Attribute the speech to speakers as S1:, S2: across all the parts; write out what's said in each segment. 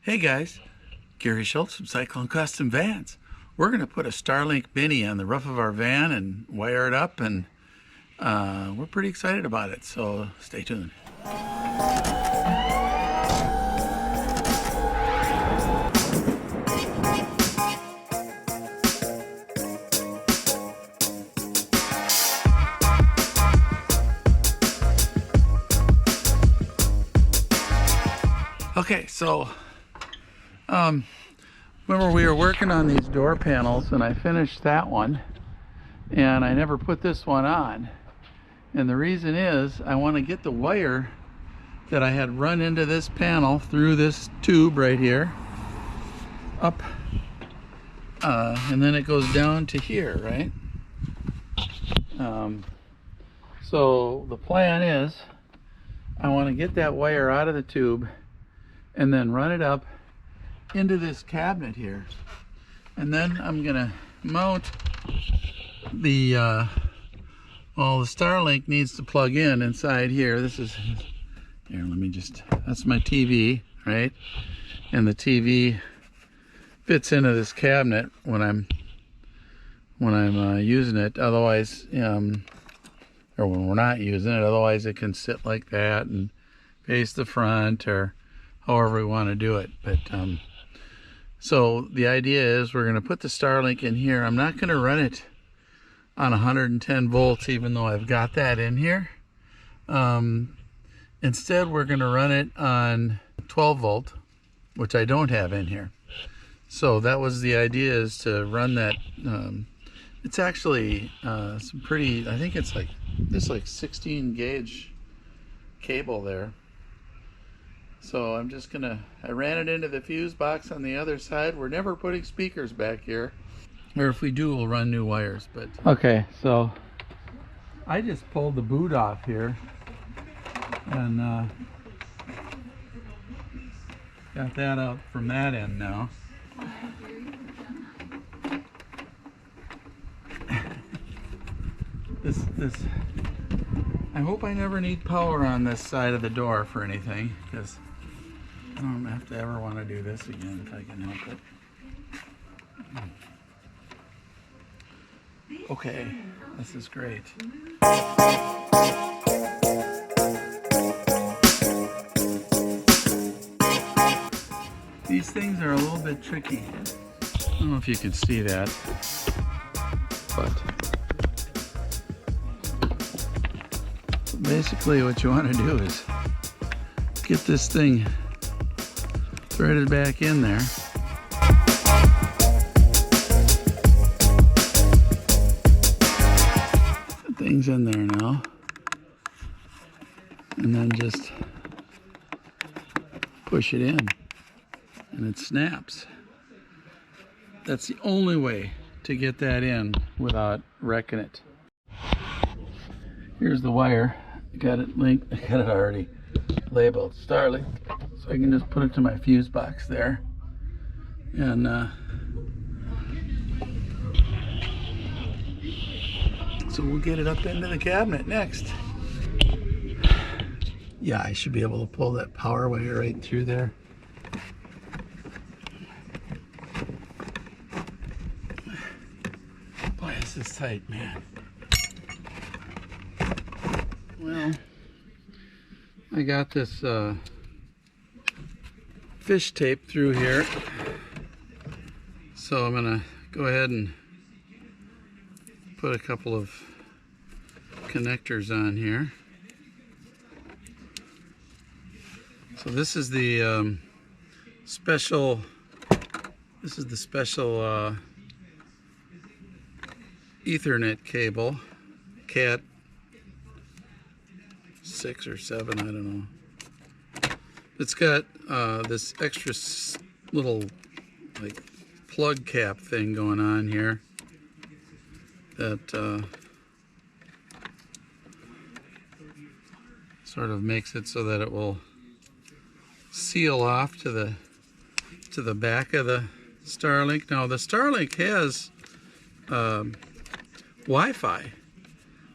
S1: Hey guys, Gary Schultze from Cyclone Custom Vans. We're going to put a Starlink Mini on the roof of our van and wire it up, and we're pretty excited about it, so stay tuned. Okay, so remember we were working on these door panels and I finished that one and I never put this one on, and the reason is I want to get the wire that I had run into this panel through this tube right here up, and then it goes down to here, right? So the plan is I want to get that wire out of the tube and then run it up into this cabinet here, and then I'm gonna mount the well, the Starlink needs to plug in inside here. This is here, let me just, that's my TV, right? And the TV fits into this cabinet when I'm using it. Otherwise, or when we're not using it, otherwise it can sit like that and face the front, or however we want to do it. But so the idea is we're going to put the Starlink in here. I'm not going to run it on 110 volts, even though I've got that in here. Instead, we're going to run it on 12 volt, which I don't have in here. So that was the idea, is to run that. It's actually some pretty, I think it's like, this like 16 gauge cable there. So I'm just gonna, I ran it into the fuse box on the other side. We're never putting speakers back here, or if we do, we'll run new wires. But okay, so I just pulled the boot off here and got that out from that end now. This I hope I never need power on this side of the door for anything, because I don't have to ever want to do this again if I can help it. Okay, this is great. These things are a little bit tricky. I don't know if you can see that, but basically what you want to do is get this thing threaded back in there. The thing's in there now. And then just push it in and it snaps. That's the only way to get that in without wrecking it. Here's the wire. I got it linked. I got it already labeled Starlink, so I can just put it to my fuse box there, and so we'll get it up into the cabinet next. Yeah, I should be able to pull that power wire right through there. Boy, this is tight, man. Well, I got this fish tape through here, so I'm gonna go ahead and put a couple of connectors on here. So this is the special Ethernet cable, Cat 6 or 7, I don't know. It's got this extra little like plug cap thing going on here that sort of makes it so that it will seal off to the back of the Starlink. Now the Starlink has Wi-Fi,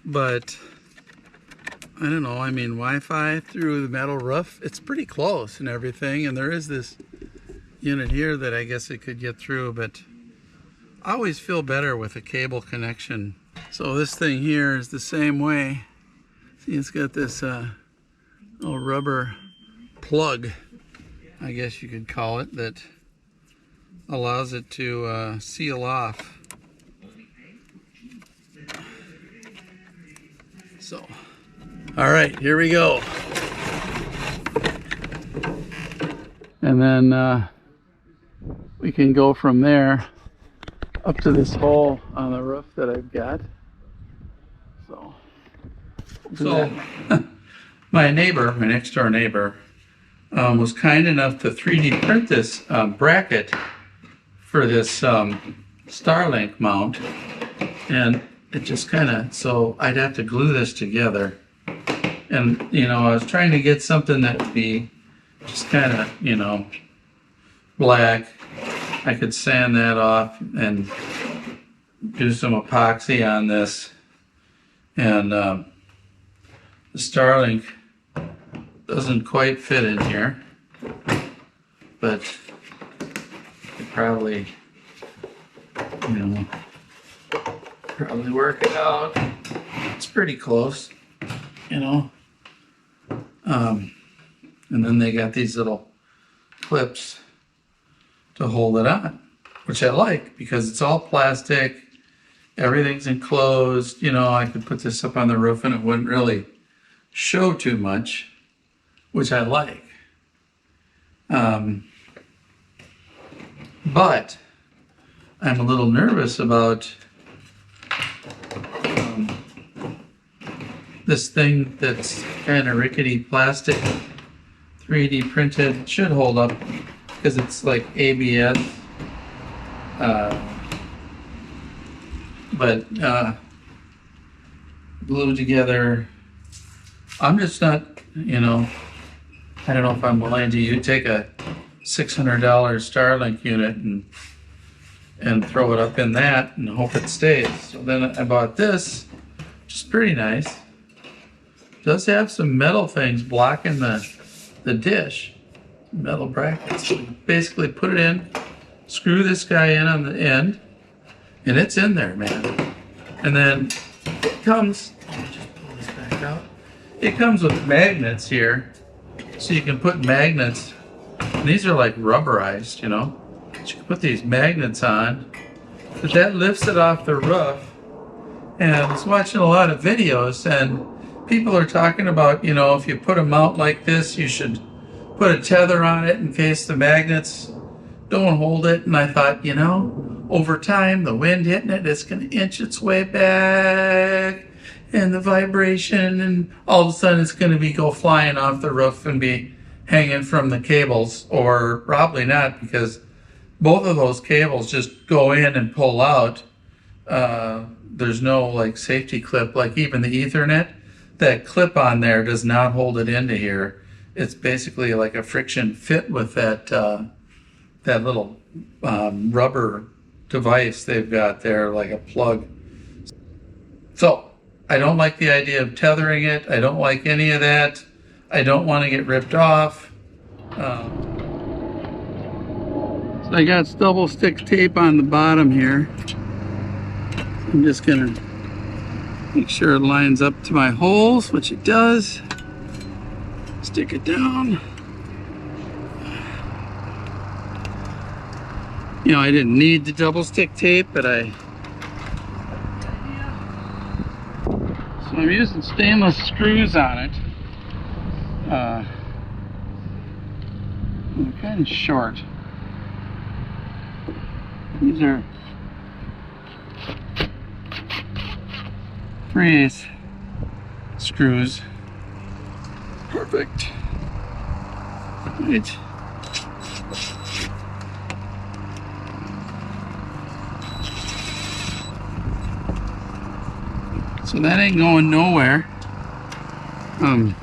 S1: but I don't know, I mean, Wi-Fi through the metal roof, it's pretty close and everything, and there is this unit here that I guess it could get through, but I always feel better with a cable connection. So this thing here is the same way. See, it's got this little rubber plug, I guess you could call it, that allows it to seal off. So, all right, here we go. And then we can go from there up to this hole on the roof that I've got. So my neighbor, my next door neighbor, was kind enough to 3D print this bracket for this Starlink mount, and it just kind of, so I'd have to glue this together. And you know, I was trying to get something that would be just kind of, you know, black. I could sand that off and do some epoxy on this. And the Starlink doesn't quite fit in here, but it probably, you know, probably work it out. It's pretty close, you know. And then they got these little clips to hold it on, which I like because it's all plastic. Everything's enclosed. You know, I could put this up on the roof and it wouldn't really show too much, which I like. But I'm a little nervous about this thing that's kind of rickety plastic, 3D printed. It should hold up because it's like ABS. But glued together. I'm just not, you know, I don't know if I'm willing to take a $600 Starlink unit and throw it up in that and hope it stays. So then I bought this, which is pretty nice. It does have some metal things blocking the dish, metal brackets. So you basically put it in, screw this guy in on the end, and it's in there, man. And then it comes, let me just pull this back out. It comes with magnets here, so you can put magnets. And these are like rubberized, you know. So you can put these magnets on, but that lifts it off the roof. And I was watching a lot of videos, and people are talking about, you know, if you put a mount like this, you should put a tether on it in case the magnets don't hold it. And I thought, you know, over time, the wind hitting it, it's going to inch its way back, and the vibration, and all of a sudden it's going to go flying off the roof and be hanging from the cables, or probably not, because both of those cables just go in and pull out. There's no like safety clip, like even the Ethernet. That clip on there does not hold it into here. It's basically like a friction fit with that that little rubber device they've got there, like a plug. So I don't like the idea of tethering it. I don't like any of that. I don't want to get ripped off. So I got double stick tape on the bottom here. I'm just gonna make sure it lines up to my holes, which it does. Stick it down. You know, I didn't need the double stick tape, but So I'm using stainless screws on it. They're kind of short. These are 3/8 screws. Perfect. Right. So that ain't going nowhere. And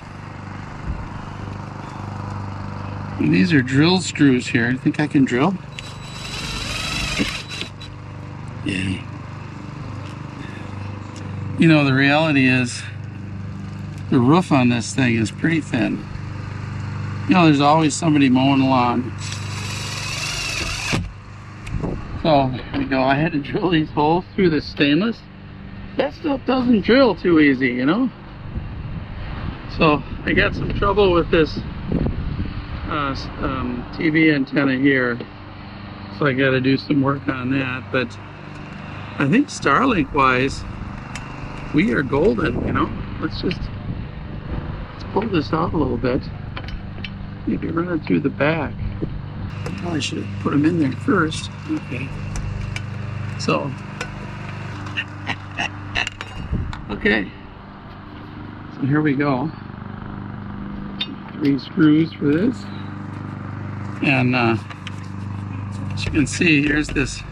S1: these are drill screws here. I think I can drill. Yeah. You know, the reality is the roof on this thing is pretty thin. You know, there's always somebody mowing the lawn. So there we go. I had to drill these holes through the stainless. That stuff doesn't drill too easy, you know. So I got some trouble with this TV antenna here. So I got to do some work on that. But I think Starlink wise, we are golden, you know. Let's pull this out a little bit. Maybe run it through the back. Probably should have put them in there first. Okay. So. Okay. So here we go. 3 screws for this. And as you can see, here's this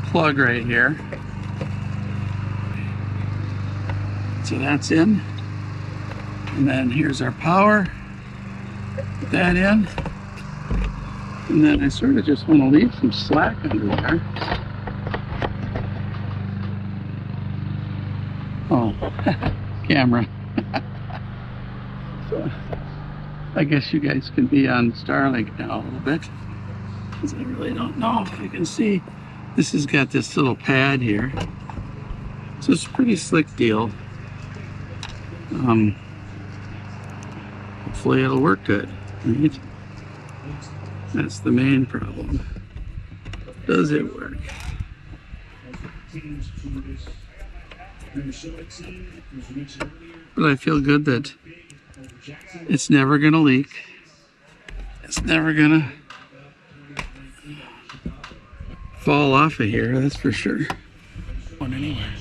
S1: plug right here. So that's in. And then here's our power. Put that in. And then I sort of just want to leave some slack under there. Oh, camera. So I guess you guys can be on Starlink now a little bit, because I really don't know if you can see. This has got this little pad here. So it's a pretty slick deal. Hopefully it'll work good, right? That's the main problem. Does it work? But I feel good that it's never gonna leak. It's never gonna fall off of here, that's for sure. Going anywhere.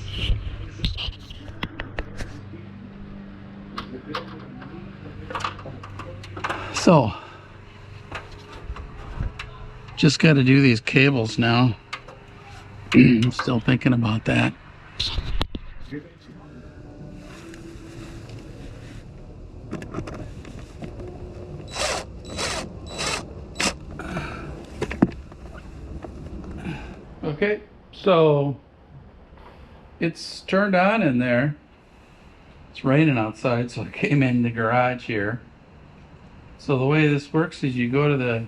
S1: So, just got to do these cables now. I'm still thinking about that. Okay, so it's turned on in there. It's raining outside, so I came in the garage here. So the way this works is you go to the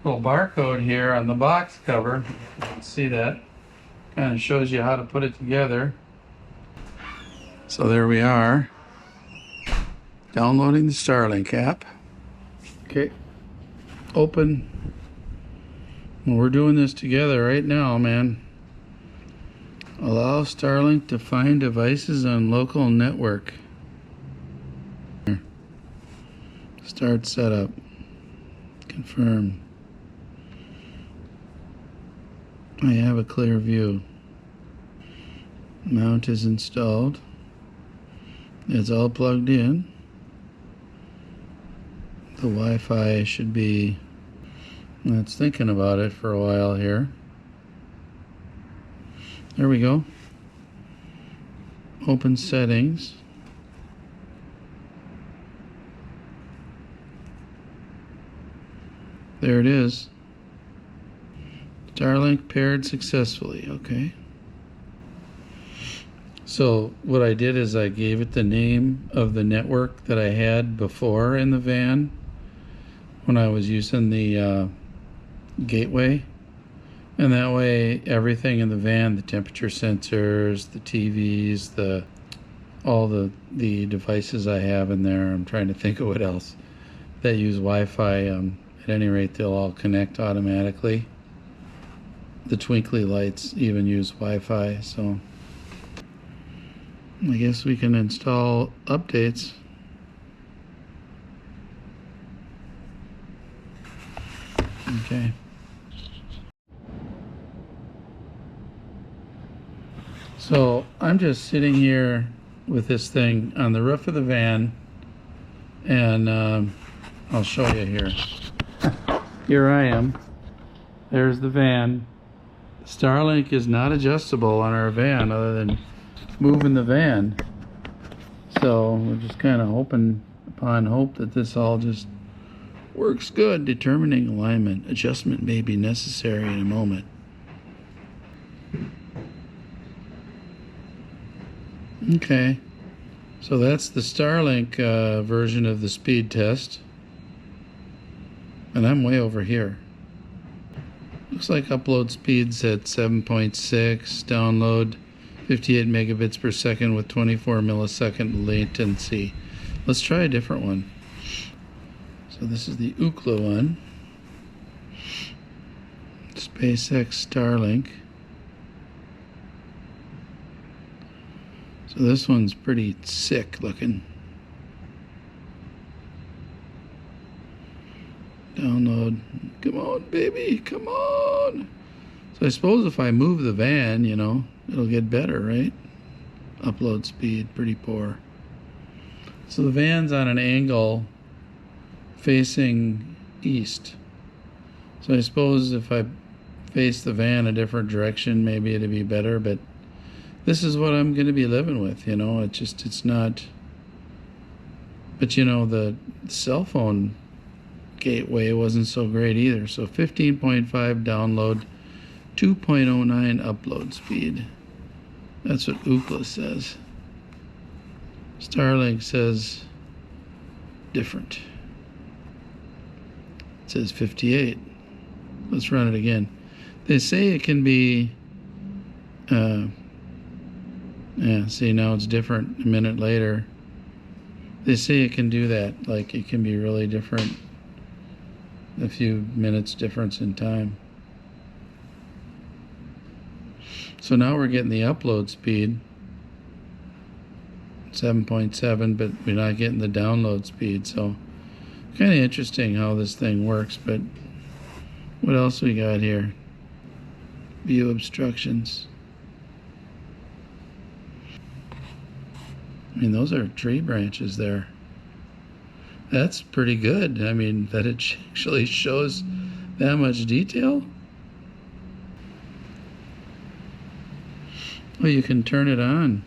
S1: little barcode here on the box cover. You can see that. Kind of shows you how to put it together. So there we are. Downloading the Starlink app. Okay. Open. Well, we're doing this together right now, man. Allow Starlink to find devices on local network. Start setup. Confirm. I have a clear view. Mount is installed. It's all plugged in. The Wi-Fi should be... It's thinking about it for a while here. There we go. Open settings. There it is. Starlink paired successfully. Okay. So what I did is I gave it the name of the network that I had before in the van when I was using the gateway. And that way everything in the van, the temperature sensors, the TVs, all the devices I have in there, I'm trying to think of what else, that use Wi-Fi, at any rate they'll all connect automatically. The twinkly lights even use Wi-Fi, so I guess we can install updates. Okay. So I'm just sitting here with this thing on the roof of the van, and I'll show you here. Here I am. There's the van. Starlink is not adjustable on our van other than moving the van. So we're just kind of hoping upon hope that this all just works good. Determining alignment. Adjustment may be necessary in a moment. Okay. So that's the Starlink version of the speed test. And I'm way over here. Looks like upload speed's at 7.6, download 58 megabits per second with 24 millisecond latency. Let's try a different one. So this is the Ookla one. SpaceX Starlink. So this one's pretty sick looking. Download. Come on, baby. Come on. So I suppose if I move the van, you know, it'll get better, right? Upload speed, pretty poor. So the van's on an angle facing east. So I suppose if I face the van a different direction, maybe it'd be better, but this is what I'm going to be living with, you know. It's not. But you know, the cell phone gateway wasn't so great either. So 15.5 download, 2.09 upload speed. That's what Ookla says. Starlink says different. It says 58. Let's run it again. They say it can be yeah, see, now it's different a minute later. They say it can do that, like it can be really different, a few minutes difference in time. So now we're getting the upload speed, 7.7, but we're not getting the download speed. So kind of interesting how this thing works. But what else we got here? View obstructions. I mean, those are tree branches there. That's pretty good. I mean, that it actually shows that much detail. Oh, you can turn it on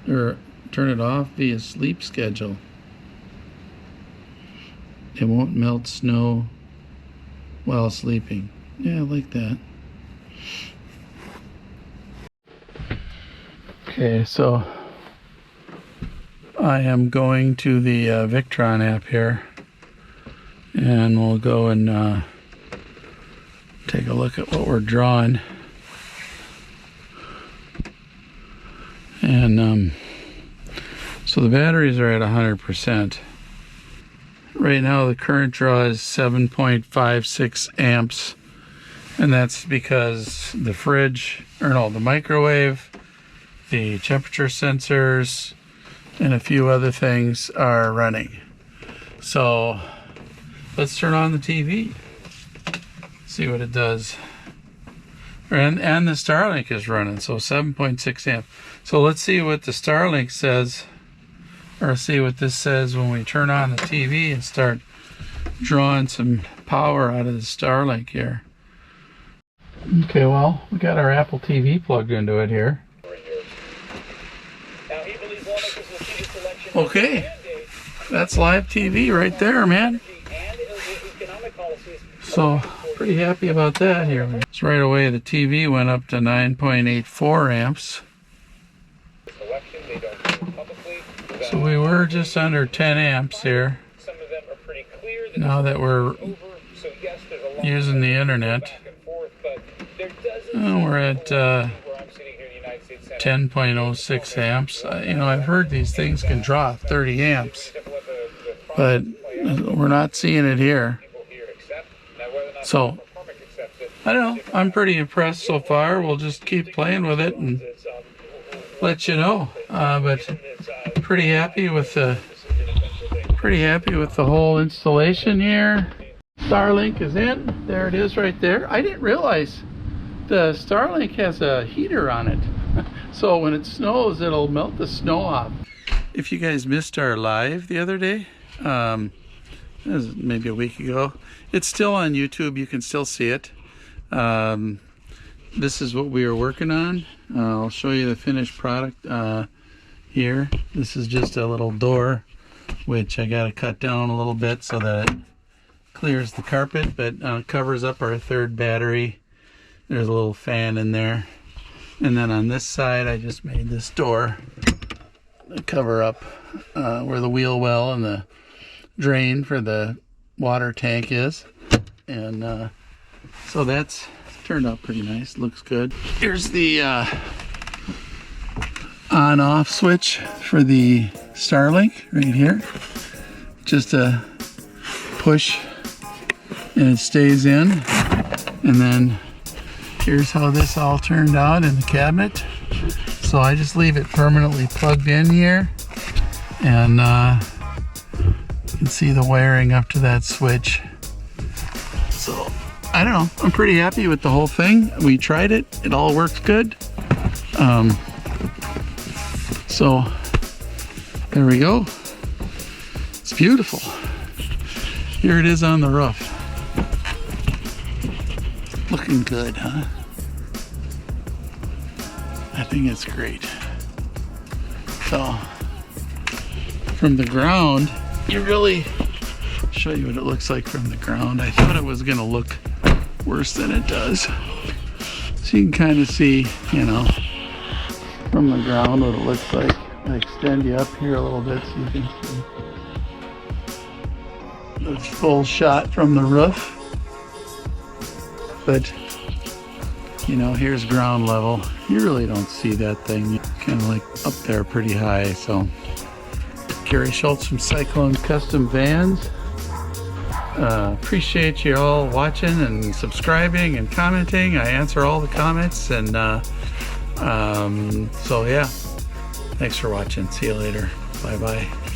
S1: or turn it off via sleep schedule. It won't melt snow while sleeping. Yeah, I like that. Okay, so I am going to the Victron app here, and we'll go and take a look at what we're drawing. And so the batteries are at 100%. Right now the current draw is 7.56 amps, and that's because the the microwave, the temperature sensors, and a few other things are running. So let's turn on the TV, see what it does. And the Starlink is running, so 7.6 amp. So let's see what the Starlink says, or see what this says when we turn on the TV and start drawing some power out of the Starlink here. Okay, well, we got our Apple TV plugged into it here. Okay, that's live TV right there, man. So pretty happy about that here. So right away the TV went up to 9.84 amps. So we were just under 10 amps here. Now that we're using the internet, we're at 10.06 amps. You know, I've heard these things can draw 30 amps, but we're not seeing it here. So I don't know, I'm pretty impressed so far. We'll just keep playing with it and let you know. But pretty happy with the whole installation here. Starlink is in. There it is right there. I didn't realize the Starlink has a heater on it. So when it snows, it'll melt the snow off. If you guys missed our live the other day, it was maybe a week ago, it's still on YouTube. You can still see it. This is what we were working on. I'll show you the finished product here. This is just a little door, which I got to cut down a little bit so that it clears the carpet, but covers up our third battery. There's a little fan in there. And then on this side, I just made this door to cover up where the wheel well and the drain for the water tank is. And so that's turned out pretty nice. Looks good. Here's the on-off switch for the Starlink right here. Just a push and it stays in. And then here's how this all turned out in the cabinet. So I just leave it permanently plugged in here, and you can see the wiring up to that switch. So I don't know, I'm pretty happy with the whole thing. We tried it, it all works good. So there we go. It's beautiful. Here it is on the roof. Looking good, huh? I think it's great. So from the ground, you really show you what it looks like from the ground. I thought it was gonna look worse than it does. So you can kind of see, you know, from the ground what it looks like. I extend you up here a little bit so you can see the full shot from the roof. But you know, here's ground level. You really don't see that thing. Kind of like up there pretty high. So Gary Schultze from Cyclone Custom Vans. Appreciate you all watching and subscribing and commenting. I answer all the comments, and so yeah, thanks for watching. See you later. Bye bye.